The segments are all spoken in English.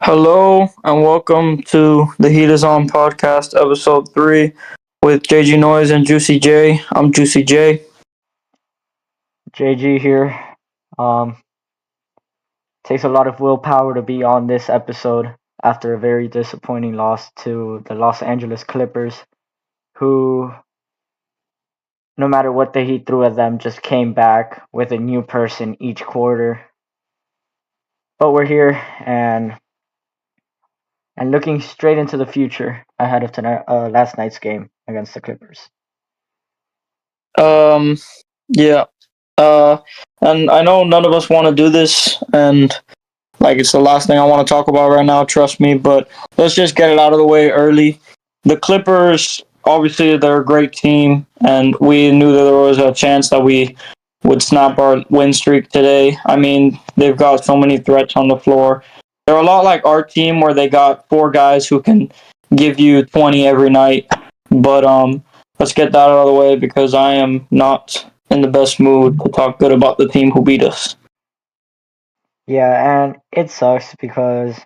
Hello and welcome to the Heat is On podcast, episode 3, with JG Noise and Juicy J. I'm Juicy J. JG here. Um, Takes a lot of willpower to be on this episode after a very disappointing loss to the Los Angeles Clippers, who, no matter what the Heat threw at them, just came back with a new person each quarter. But we're here and looking straight into the future ahead of last night's game against the Clippers. Um, yeah. Uh, and I know none of us want to do this, and it's the last thing I want to talk about right now, trust me, but let's just get it out of the way early. The Clippers, obviously, they're a great team, and we knew that there was a chance that we would snap our win streak today. I mean, they've got so many threats on the floor. They're a lot like our team, where they got four guys who can give you 20 every night. But let's get that out of the way because I am not in the best mood to talk good about the team who beat us. Yeah, and it sucks because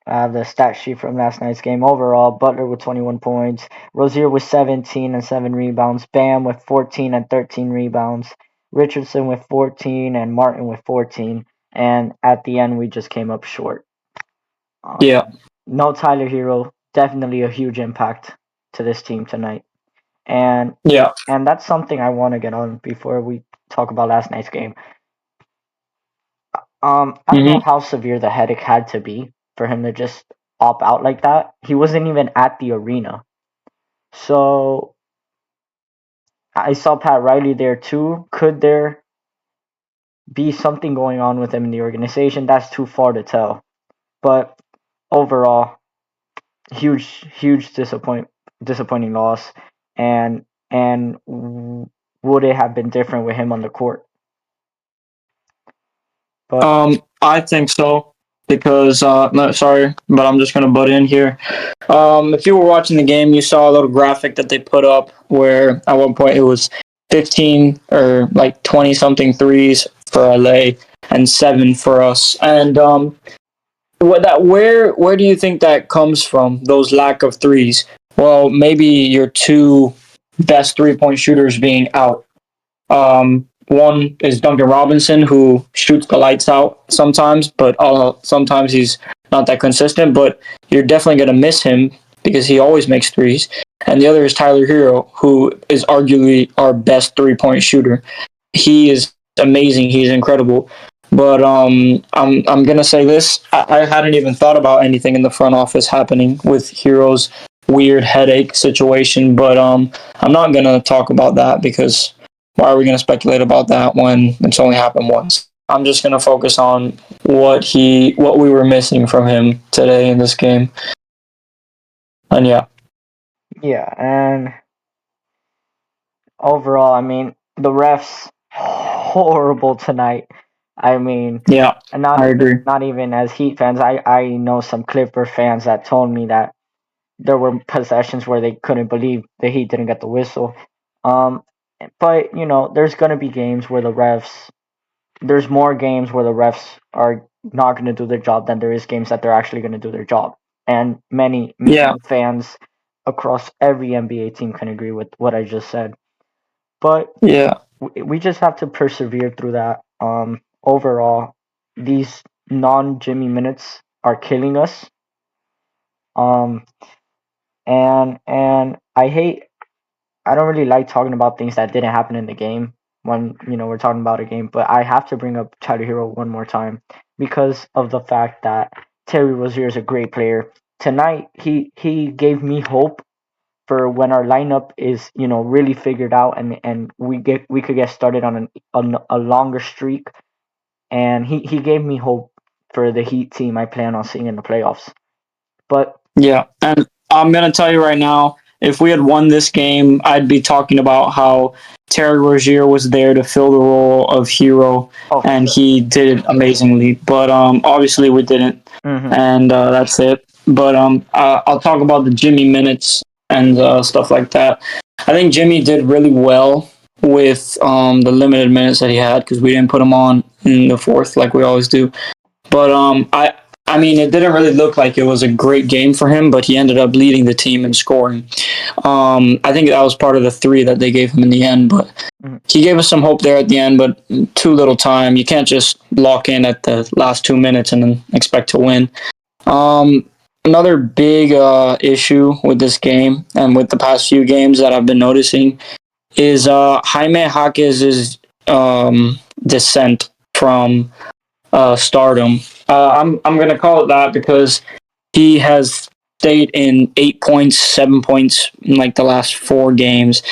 I have the stat sheet from last night's game. Overall, Butler with 21 points, Rozier with 17 and 7 rebounds, Bam with 14 and 13 rebounds, Richardson with 14, and Martin with 14. And at the end, we just came up short. Yeah. No Tyler Hero, definitely a huge impact to this team tonight. And Yeah. and that's something I want to get on before we talk about last night's game. I don't know Mm-hmm. how severe the headache had to be for him to just opt out like that. He wasn't even at the arena. So I saw Pat Riley there too. Could there be something going on with him in the organization? That's too far to tell. But overall, huge disappointing loss. And would it have been different with him on the court? But I think so because no, sorry, but I'm just gonna butt in here. If you were watching the game, you saw a little graphic that they put up where at one point it was 15 or like 20 something threes for LA and 7 for us. And where do you think that comes from? Those lack of threes? Well, maybe your two best 3-point shooters being out. One is Duncan Robinson, who shoots the lights out sometimes, but sometimes he's not that consistent. But you're definitely going to miss him because he always makes threes. And the other is Tyler Hero, who is arguably our best 3-point shooter. He is amazing. He's incredible. But I'm gonna say this. I hadn't even thought about anything in the front office happening with Hero's weird headache situation. But I'm not gonna talk about that because why are we going to speculate about that when it's only happened once? I'm just going to focus on what we were missing from him today in this game. And yeah. yeah, and overall, I mean, the refs horrible tonight. I mean, Yeah, and not I even agree. not even as Heat fans. I know some Clipper fans that told me that there were possessions where they couldn't believe the Heat didn't get the whistle. Um, but there's gonna be games where the refs. There's more games where the refs are not gonna do their job than there is games that they're actually gonna do their job. And Yeah, many fans across every NBA team can agree with what I just said. But yeah, we just have to persevere through that. Overall, these non Jimmy minutes are killing us. Um, and I don't really like talking about things that didn't happen in the game when we're talking about a game. But I have to bring up Tyler Hero one more time because of the fact that Terry Rozier is a great player. Tonight, he gave me hope for when our lineup is really figured out and we could get started on a longer streak, and he gave me hope for the Heat team I plan on seeing in the playoffs. But yeah. And I'm going to tell you right now, if we had won this game, I'd be talking about how Terry Rozier was there to fill the role of hero, oh, for and sure. he did it amazingly. But obviously we didn't, Hmm. and that's it. But I'll talk about the Jimmy minutes and stuff like that. I think Jimmy did really well with the limited minutes that he had because we didn't put him on in the fourth like we always do. But I mean, it didn't really look like it was a great game for him, but he ended up leading the team in scoring. I think that was part of the three that they gave him in the end, but Mhm. he gave us some hope there at the end, but too little time. You can't just lock in at the last 2 minutes and then expect to win. Um, Another big issue with this game and with the past few games that I've been noticing is Jaime Jaquez's descent from stardom. I'm gonna call it that because he has stayed in 8 points, 7 points in like the last 4 games.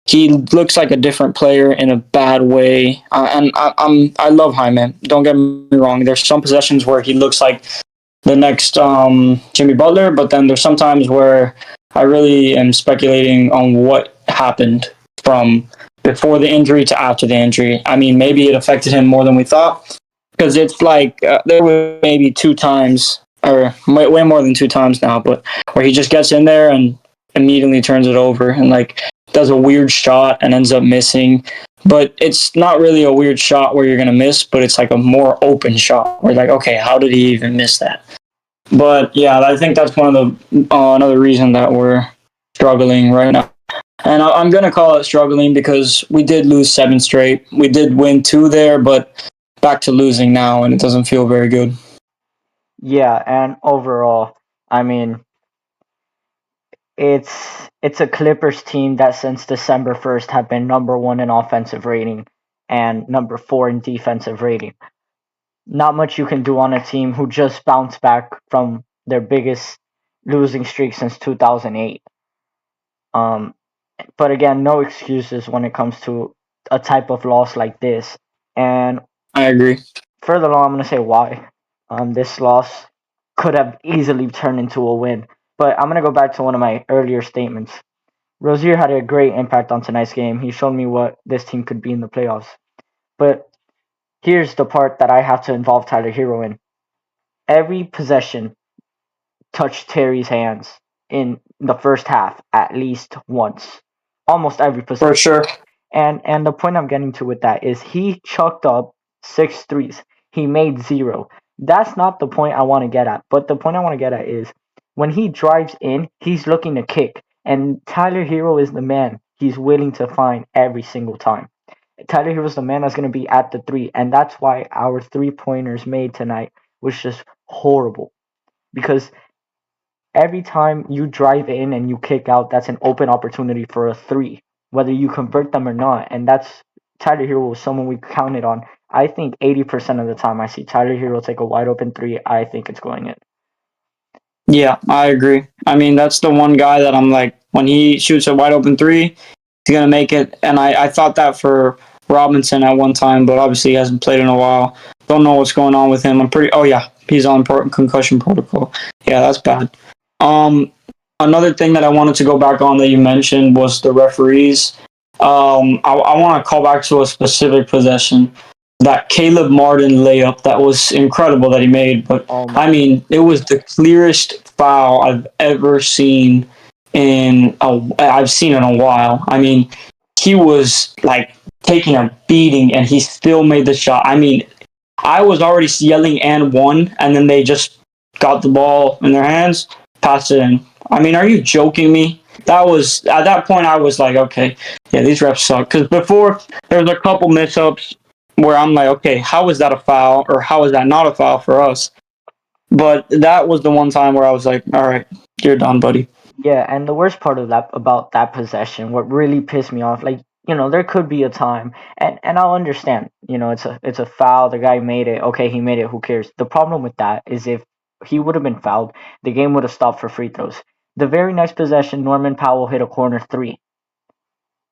He looks like a different player in a bad way, and I love Jaime. Don't get me wrong. There's some possessions where he looks like the next Jimmy Butler, but then there's sometimes where I really am speculating on what happened from before the injury to after the injury. I mean, maybe it affected him more than we thought because it's like there were maybe 2 times or way more than 2 times now, but where he just gets in there and immediately turns it over and like does a weird shot and ends up missing. But it's not really a weird shot where you're gonna miss, but it's like a more open shot where like, okay, how did he even miss that? But yeah, I think that's one of the another reason that we're struggling right now. And I'm gonna call it struggling because we did lose 7 straight. We did win 2 there, but back to losing now, and it doesn't feel very good. Yeah, and overall, I mean, it's a Clippers team that since December 1st have been number 1 in offensive rating and number 4 in defensive rating. Not much you can do on a team who just bounced back from their biggest losing streak since 2008. Um, but again, no excuses when it comes to a type of loss like this. And I agree. further along, I'm going to say why. This loss could have easily turned into a win. But I'm going to go back to one of my earlier statements. Rozier had a great impact on tonight's game. He showed me what this team could be in the playoffs. But here's the part that I have to involve Tyler Hero in. Every possession touched Terry's hands in the first half at least once. Almost every For possession. sure. And the point I'm getting to with that is he chucked up 6 threes. He made zero. That's not the point I want to get at. But the point I want to get at is when he drives in, he's looking to kick. And Tyler Hero is the man he's willing to find every single time. Tyler Hero's the man that's going to be at the three. And that's why our 3 pointers made tonight was just horrible. Because every time you drive in and you kick out, that's an open opportunity for a three, whether you convert them or not. And that's Tyler Hero was someone we counted on. I think 80% of the time I see Tyler Hero take a wide open three, I think it's going in. Yeah, I agree. I mean, that's the one guy that I'm like, when he shoots a wide open three, he's gonna make it. And I thought that for Robinson at one time, but obviously he hasn't played in a while. Don't know what's going on with him. I'm pretty. Oh yeah, he's on concussion protocol. Yeah, that's bad. Um, Another thing that I wanted to go back on that you mentioned was the referees. I want to call back to a specific possession, that Caleb Martin layup that was incredible that he made. But Oh my. I mean, it was the clearest foul I've ever seen I've seen in a while. I mean, he was like taking a beating and he still made the shot. I mean, I was already yelling and one, and then they just got the ball in their hands, passed it in. I mean, are you joking me? That was at that point I was like, okay, yeah, these refs suck. Because before there was a couple mix-ups where I'm like, okay, how is that a foul or how is that not a foul for us? But that was the one time where I was like, all right, you're done, buddy. Yeah, and the worst part of that about that possession, what really pissed me off, like, there could be a time, and I'll understand, it's a foul, the guy made it, okay, he made it, who cares? The problem with that is if he would have been fouled, the game would have stopped for free throws. The very next possession, Norman Powell hit a corner three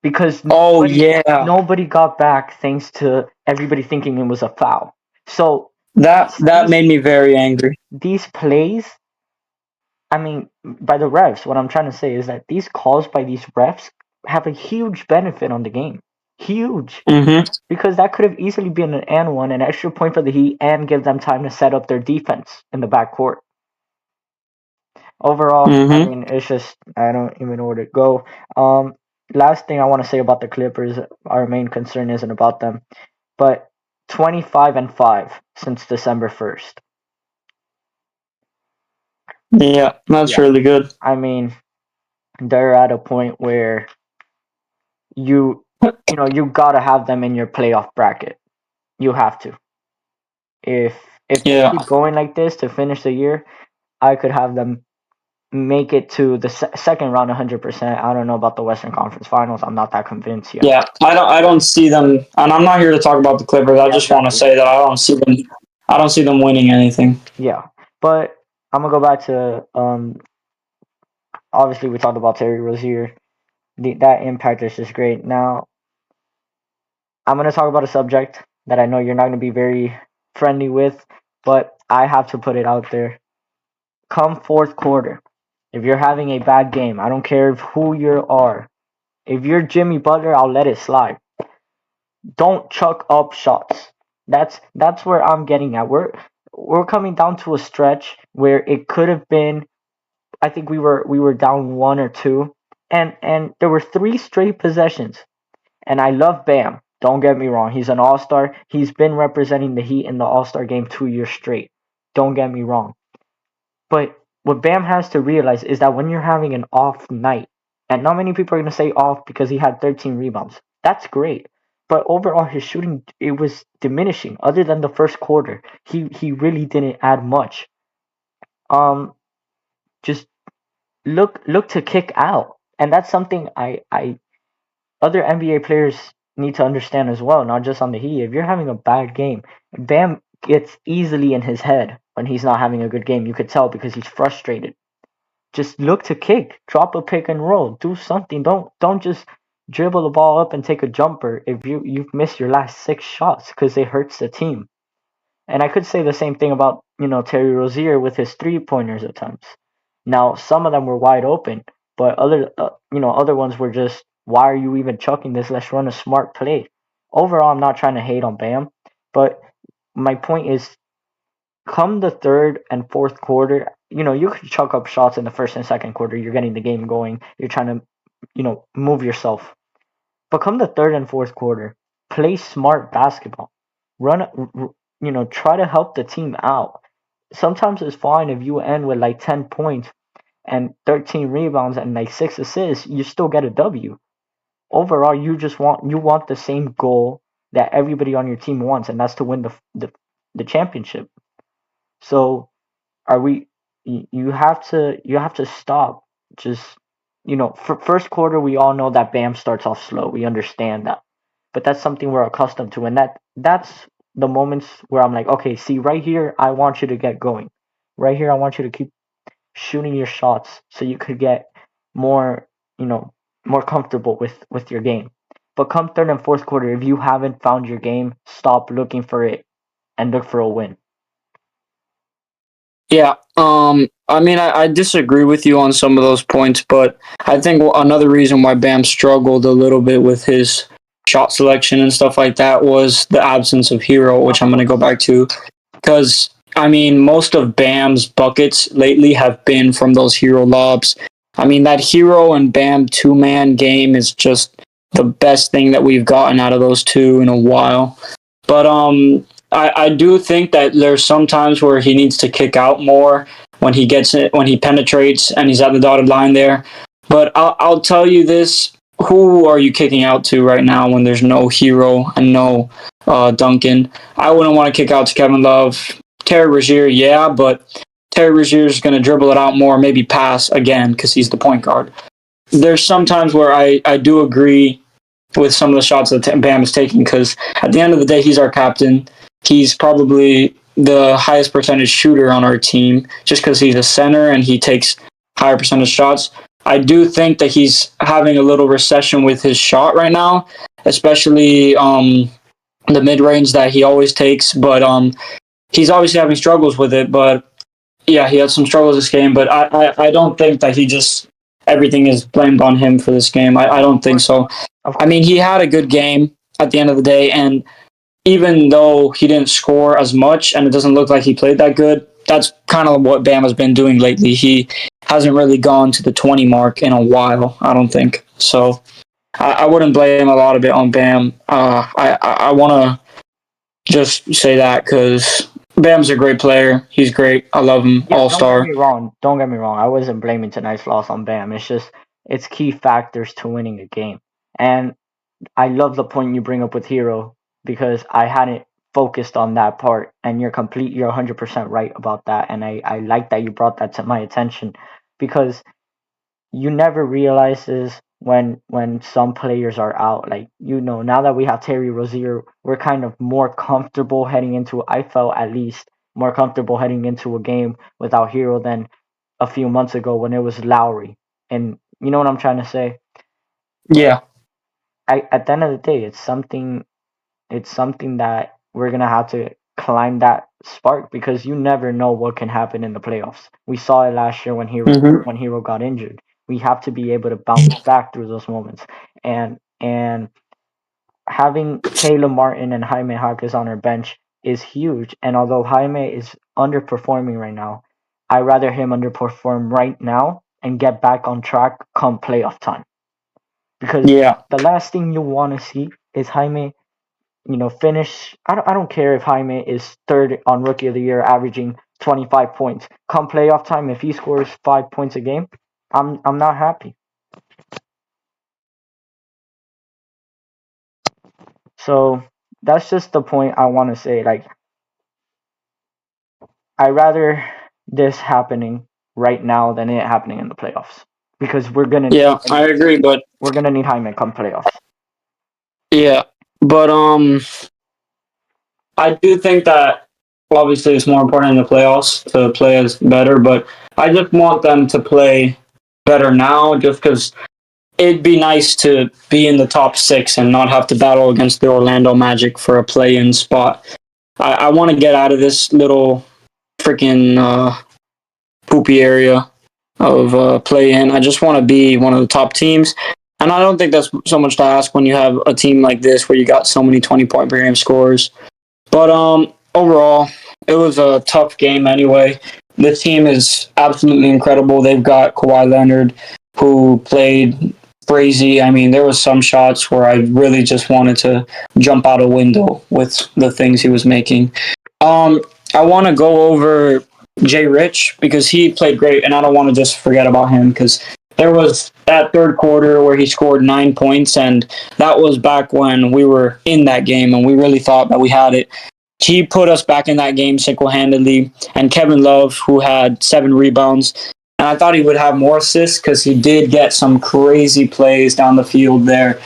because Oh nobody yeah, nobody got back thanks to everybody thinking it was a foul. So that these made me very angry. these plays, I mean, by the refs, what I'm trying to say is that these calls by these refs have a huge benefit on the game. Huge. Mm-hmm. Because that could have easily been an and one, an extra point for the Heat, and give them time to set up their defense in the backcourt. Overall, I Mm-hmm. mean, it's just, I don't even know where to go. Um, Last thing I want to say about the Clippers, our main concern isn't about them, but 25-5 since December 1st. Yeah, that's Yeah, really good. I mean, they're at a point where you you gotta have them in your playoff bracket. You have to. If they Yeah, keep going like this to finish the year, I could have them make it to the second round 100%. I don't know about the Western Conference Finals. I'm not that convinced yet. yeah. I don't see them, and I'm not here to talk about the Clippers. I Yeah, just want to exactly. say that I don't see them winning anything. Yeah, but I'm gonna go back to obviously we talked about Terry Rozier. That impact is just great. Now I'm gonna talk about a subject that I know you're not gonna be very friendly with, but I have to put it out there. Come fourth quarter, if you're having a bad game, I don't care who you are. If you're Jimmy Butler, I'll let it slide. Don't chuck up shots. That's where I'm getting at. We're coming down to a stretch where it could have been. I think we were down one or two, and there were three straight possessions. And I love Bam. Don't get me wrong. He's an all star. He's been representing the Heat in the All Star game 2 years straight. Don't get me wrong. But what Bam has to realize is that when you're having an off night, and not many people are going to say off because he had 13 rebounds. That's great. But overall, his shooting, it was diminishing. Other than the first quarter, he really didn't add much. Um, just look to kick out, and that's something I other NBA players need to understand as well, not just on the Heat. If you're having a bad game, Bam gets easily in his head when he's not having a good game. You could tell because he's frustrated. Just look to kick, drop a pick and roll, do something. Don't just dribble the ball up and take a jumper if you've missed your last six shots because it hurts the team. And I could say the same thing about Terry Rozier with his 3 pointers at times. Now some of them were wide open, but other ones were just, why are you even chucking this? Let's run a smart play. Overall, I'm not trying to hate on Bam, but my point is, come the third and fourth quarter, you could chuck up shots in the first and second quarter. You're getting the game going. You're trying to, move yourself. But come the third and fourth quarter, play smart basketball. Try to help the team out. Sometimes it's fine if you end with like 10 points and 13 rebounds and like 6 assists, you still get a W. Overall, you want the same goal that everybody on your team wants, and that's to win the championship. So are we you have to stop just for first quarter. We all know that Bam starts off slow. We understand that, but that's something we're accustomed to, and that's the moments where I'm like, okay, see, right here I want you to get going. Right here I want you to keep shooting your shots so you could get more you know more comfortable with your game. But come third and fourth quarter, if you haven't found your game, stop looking for it and look for a win. Yeah. I mean, I disagree with you on some of those points, but I think another reason why Bam struggled a little bit with his shot selection and stuff like that was the absence of Hero, which Of I'm going to go course. back to. Because, I mean, most of Bam's buckets lately have been from those Hero lobs. I mean, that Hero and Bam two-man game is just the best thing that we've gotten out of those two in a while. But I do think that there's some times where he needs to kick out more when he gets it, when he penetrates and he's at the dotted line there. But I'll tell you this: who are you kicking out to right now when there's no Hero and no Duncan? I wouldn't want to kick out to Kevin Love. Terry Rozier, yeah, but Terry Rozier is going to dribble it out more, maybe pass again because he's the point guard. There's some times where I do agree with some of the shots that Bam is taking because at the end of the day, he's our captain. He's probably the highest percentage shooter on our team just because he's a center and he takes higher percentage shots. I do think that he's having a little recession with his shot right now, especially the mid range that he always takes. But he's obviously having struggles with it. But yeah, he had some struggles this game. But I don't think that he just everything is blamed on him for this game. I Of don't think course. so. Of I course. mean, he had a good game at the end of the day, and even though he didn't score as much and it doesn't look like he played that good, that's kind of what Bam has been doing lately. He hasn't really gone to the 20 mark in a while, I don't think. So I wouldn't blame a lot of it on Bam. I want to just say that because Bam's a great player. He's great. I love him. Yeah, All don't get star. me wrong. Don't get me wrong. I wasn't blaming tonight's loss on Bam. It's just it's key factors to winning a game. And I love the point you bring up with Hero because I hadn't focused on that part, and you're 100% right about that. And I like that you brought that to my attention because you never realizes when some players are out. Like, now that we have Terry Rozier, we're kind of more comfortable heading into. I felt at least more comfortable heading into a game without Hero than a few months ago when it was Lowry. And you know what I'm trying to say. But Yeah. at the end of the day, it's something that we're gonna have to climb that spark because you never know what can happen in the playoffs. We saw it last year when Hero Hmm. when Hero got injured. We have to be able to bounce back through those moments. And having Caleb Martin and Jaime Jaquez on our bench is huge. And although Jaime is underperforming right now, I'd rather him underperform right now and get back on track come playoff time. Because Yeah. the last thing you want to see is Jaime finish. I don't care if Jaime is third on Rookie of the Year, averaging 25 points. Come playoff time, if he scores 5 points a game, I'm not happy. So that's just the point I want to say. Like, I rather this happening right now than it happening in the playoffs because Yeah. I agree, but we're gonna need Jaime come playoffs. yeah, but I do think that obviously it's more important in the playoffs to play as better, but I just want them to play better now, just because it'd be nice to be in the top six and not have to battle against the Orlando Magic for a play-in spot. I want to get out of this little freaking poopy area of play-in. I just want to be one of the top teams. And I don't think that's so much to ask when you have a team like this where you got so many 20-point per game scores. But overall, it was a tough game anyway. This team is absolutely incredible. They've got Kawhi Leonard, who played crazy. I mean, there was some shots where I really just wanted to jump out a window with the things he was making. Um, I want to go over Jay Rich because he played great, and I don't want to just forget about him because there was that third quarter where he scored 9 points, and that was back when we were in that game and we really thought that we had it. He put us back in that game single handedly, and Kevin Love, who had 7 rebounds. And I thought he would have more assists because he did get some crazy plays down the field there.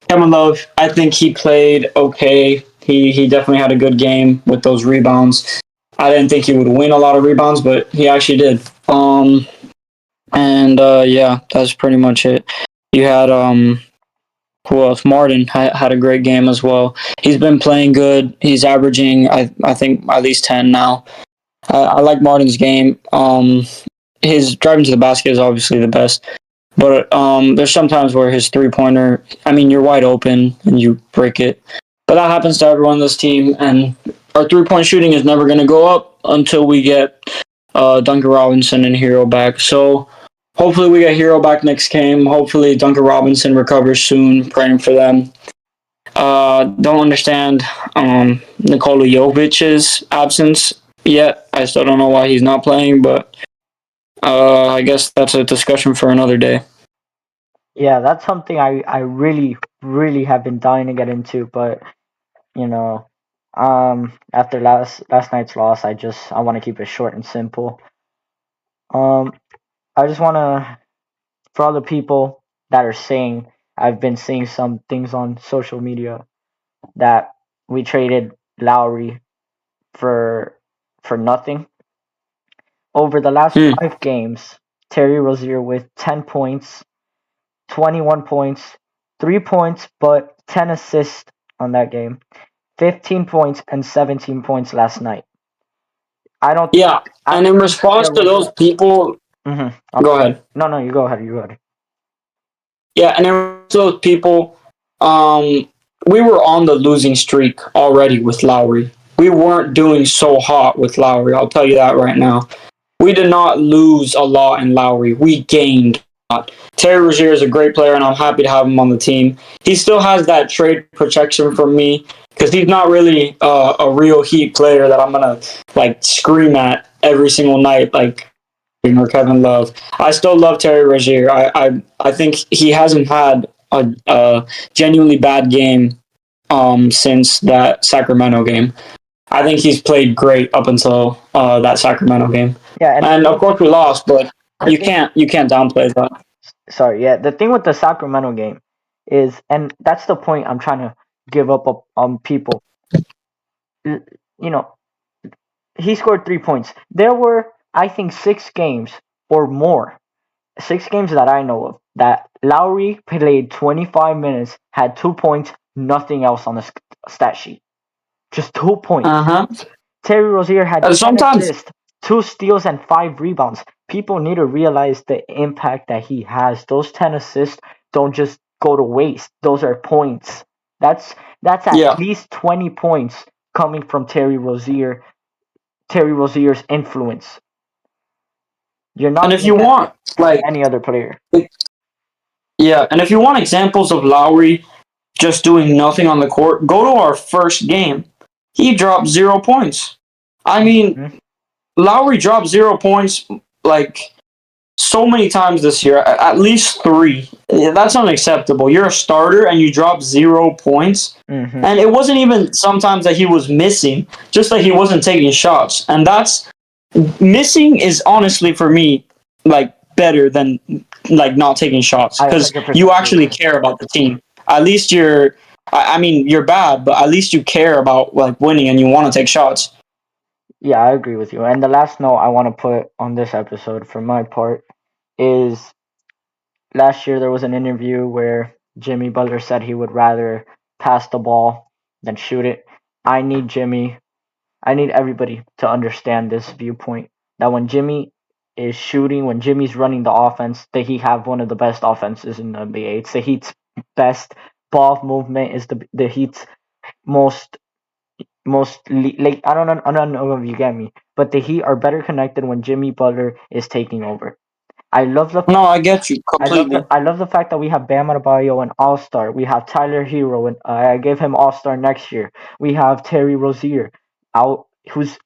Kevin Love, I think he played okay. He definitely had a good game with those rebounds. I didn't think he would win a lot of rebounds, but he actually did. And yeah, that's pretty much it. You had who else? Martin had a great game as well. He's been playing good. He's averaging I think at least 10 now. I like Martin's game. His driving to the basket is obviously the best. But there's sometimes where his 3-pointer, I mean, you're wide open and you break it. But that happens to everyone on this team. And our 3-point shooting is never going to go up until we get Duncan Robinson and Hero back. So hopefully we get Hero back next game. Hopefully Duncan Robinson recovers soon. Praying for them. Don't understand Nikola Jovic's absence yet. I still don't know why he's not playing, but I guess that's a discussion for another day. Yeah, that's something I really really have been dying to get into, but you know, after last night's loss, I want to keep it short and simple. Um, I just want to, for all the people that are saying, I've been seeing some things on social media that we traded Lowry for nothing. Over the last Hmm. 5 games, Terry Rozier with 10 points, 21 points, 3 points, but 10 assists on that game, 15 points and 17 points last night. I don't Yeah, I and don't in think that response there to was those a. people, I'm go sorry. ahead. No, no, you go ahead. You go ahead. Yeah, and in response to those people, um, we were on the losing streak already with Lowry. We weren't doing so hot with Lowry. I'll tell you that right now. We did not lose a lot in Lowry. We gained a lot. Terry Rozier is a great player, and I'm happy to have him on the team. He still has that trade protection from me because he's not really a real Heat player that I'm gonna like scream at every single night, like or Kevin Love. I still love Terry Rozier. I think he hasn't had a genuinely bad game since that Sacramento game. I think he's played great up until that Sacramento game, Yeah, and the and of thing, course we lost, but the thing, you can't downplay that. sorry, yeah, the thing with the Sacramento game is, and that's the point I'm trying to give up on people. You know, he scored 3 points. There were, I think, 6 games or more, 6 games that I know of, that Lowry played 25 minutes, had 2 points, nothing else on the stat sheet, just 2 points. Uh huh. Terry Rozier had 10 Sometimes, assists, 2 steals, and 5 rebounds. People need to realize the impact that he has. Those 10 assists don't just go to waste. Those are points. That's that's at yeah. least 20 points coming from Terry Rozier. Terry Rozier's influence. You're And not if gonna you get want, from like, any other player. yeah, and if you want examples of Lowry just doing nothing on the court, go to our first game. He dropped 0 points. I mean, Mhm. Lowry dropped 0 points like so many times this year, at least three. Yeah, that's unacceptable. You're a starter and you drop 0 points. Mhm. And it wasn't even sometimes that he was missing, just that he wasn't taking shots. And that's missing is honestly for me like better than like not taking shots I because you 100% agree with actually you. care about the team. At least you're, I mean, you're bad, but at least you care about like winning and you want to take shots. Yeah, I agree with you. And the last note I want to put on this episode for my part is last year there was an interview where Jimmy Butler said he would rather pass the ball than shoot it. I need Jimmy, I need everybody to understand this viewpoint that when Jimmy is shooting, when Jimmy's running the offense, that he have one of the best offenses in the NBA. It's the Heat's best ball movement is the Heat's most like I don't know if you get me, but the Heat are better connected when Jimmy Butler is taking over. I love the No, I get you completely. I love the fact that we have Bam Adebayo an All Star. We have Tyler Hero and I gave him All Star next year. We have Terry Rozier, out who's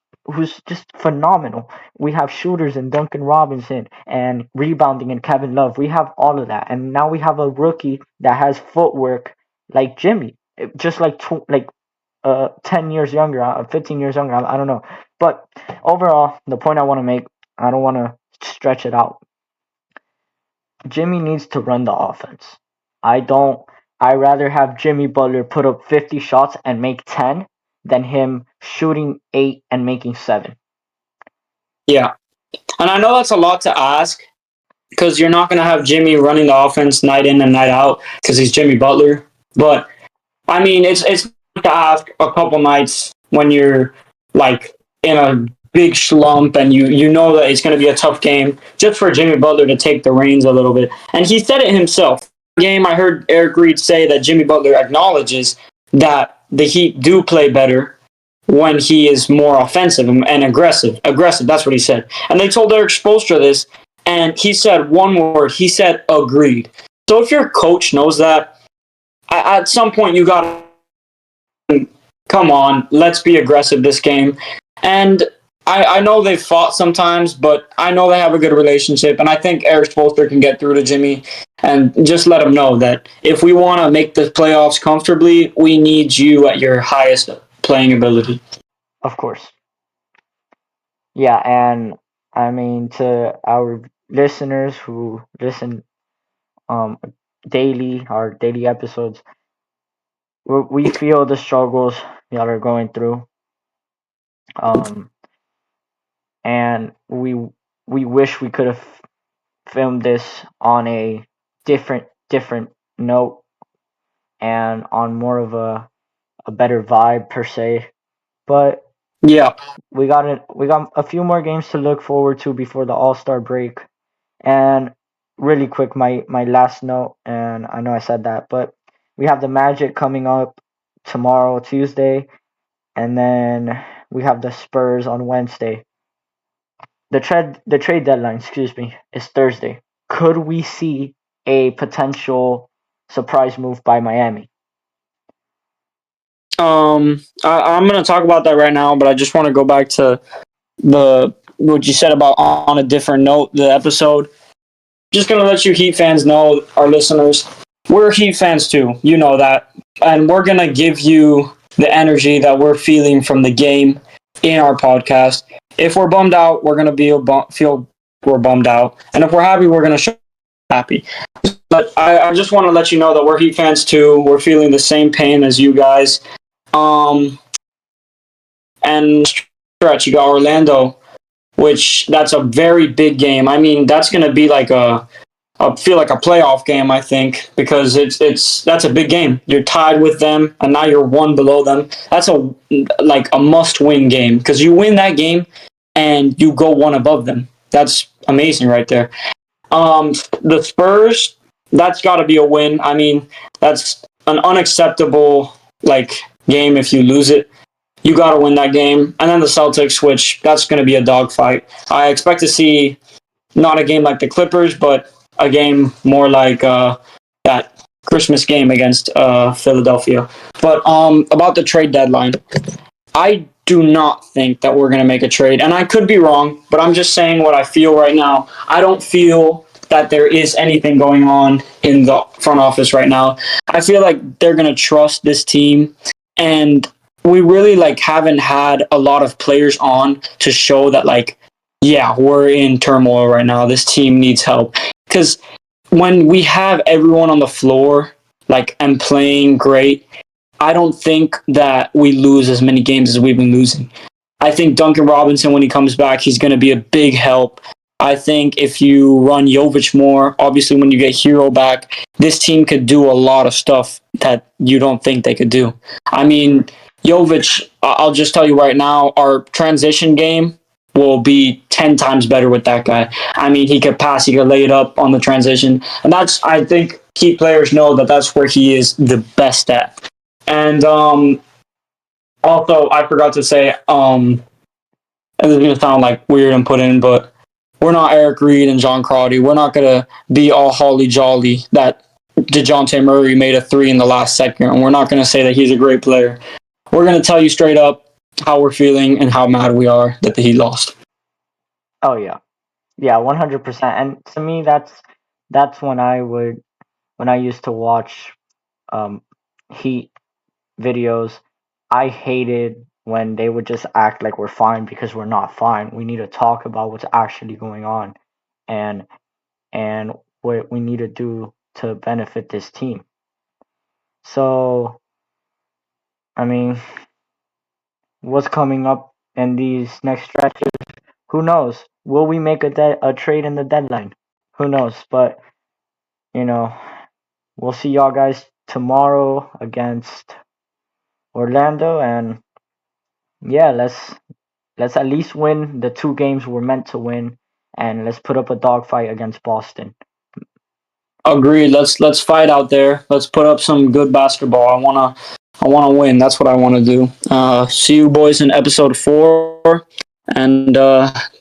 just phenomenal. We have shooters in Duncan Robinson and rebounding in Kevin Love. We have all of that, and now we have a rookie that has footwork like Jimmy, just like 10 years younger, 15 years younger. I don't know, but overall, the point I want to make, I don't want to stretch it out. Jimmy needs to run the offense. I don't. I rather have Jimmy Butler put up 50 shots and make 10 than him shooting 8 and making 7. Yeah. And I know that's a lot to ask because you're not going to have Jimmy running the offense night in and night out because he's Jimmy Butler. But I mean, it's to ask a couple nights when you're like in a big slump and you know that it's going to be a tough game just for Jimmy Butler to take the reins a little bit. And he said it himself. Game I heard Eric Reed say that Jimmy Butler acknowledges that the Heat do play better when he is more offensive and aggressive. Aggressive, that's what he said. And they told Eric Spoelstra this, and he said one word. He said agreed. So if your coach knows that, at some point you got to come on, let's be aggressive this game. And I know they've fought sometimes, but I know they have a good relationship. And I think Eric Spoelstra can get through to Jimmy and just let him know that if we want to make the playoffs comfortably, we need you at your highest playing ability. Of course. Yeah, and I mean to our listeners who listen um daily, our daily episodes, we feel the struggles y'all are going through. Um and we wish we could have filmed this on a different note and on more of a better vibe per se. But Yeah. we got a few more games to look forward to before the All-Star break. And really quick, my last note, and I know I said that, but we have the Magic coming up tomorrow, Tuesday, and then we have the Spurs on Wednesday. The trade deadline, excuse me, is Thursday. Could we see a potential surprise move by Miami? I'm going to talk about that right now, but I just want to go back to the what you said about on a different note, the episode. Just going to let you Heat fans know, our listeners, we're Heat fans too. You know that. And we're going to give you the energy that we're feeling from the game in our podcast. If we're bummed out, we're going to feel we're bummed out. And if we're happy, we're going to show happy. But I just want to let you know that we're Heat fans too. We're feeling the same pain as you guys. Um, and stretch, you got Orlando, which that's a very big game. I mean, that's going to be like I feel like a playoff game, I think, because that's a big game. You're tied with them, and now you're one below them. That's a must-win game because you win that game, and you go one above them. That's amazing right there. The Spurs, that's got to be a win. I mean, that's an unacceptable game if you lose it. You got to win that game, and then the Celtics, which that's going to be a dogfight. I expect to see not a game like the Clippers, but a game more like that Christmas game against Philadelphia. But about the trade deadline, I do not think that we're going to make a trade. And I could be wrong, but I'm just saying what I feel right now. I don't feel that there is anything going on in the front office right now. I feel like they're going to trust this team. And we really haven't had a lot of players on to show that yeah, we're in turmoil right now. This team needs help. Because when we have everyone on the floor and playing great, I don't think that we lose as many games as we've been losing. I think Duncan Robinson, when he comes back, he's going to be a big help. I think if you run Jovic more, obviously when you get Hero back, this team could do a lot of stuff that you don't think they could do. I mean, Jovic, I'll just tell you right now, our transition game will be 10 times better with that guy. I mean, he could pass, he could lay it up on the transition. And I think key players know that that's where he is the best at. And also, I forgot to say, and this is going to sound weird and put in, but we're not Eric Reed and John Crotty. We're not going to be all holly jolly that DeJounte Murray made a 3 in the last second. And we're not going to say that he's a great player. We're going to tell you straight up how we're feeling and how mad we are that the Heat lost. Oh yeah, 100%. And to me, that's when I used to watch Heat videos. I hated when they would just act like we're fine because we're not fine. We need to talk about what's actually going on, and and what we need to do to benefit this team. So, I mean, what's coming up in these next stretches? Who knows? Will we make a trade in the deadline? Who knows? But you know, we'll see y'all guys tomorrow against Orlando, and yeah, let's at least win the 2 games we're meant to win, and let's put up a dogfight against Boston. Agreed. Let's fight out there. Let's put up some good basketball. I wanna win. That's what I want to do. See you boys in episode 4, and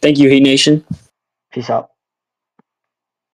thank you, Heat Nation. Peace out.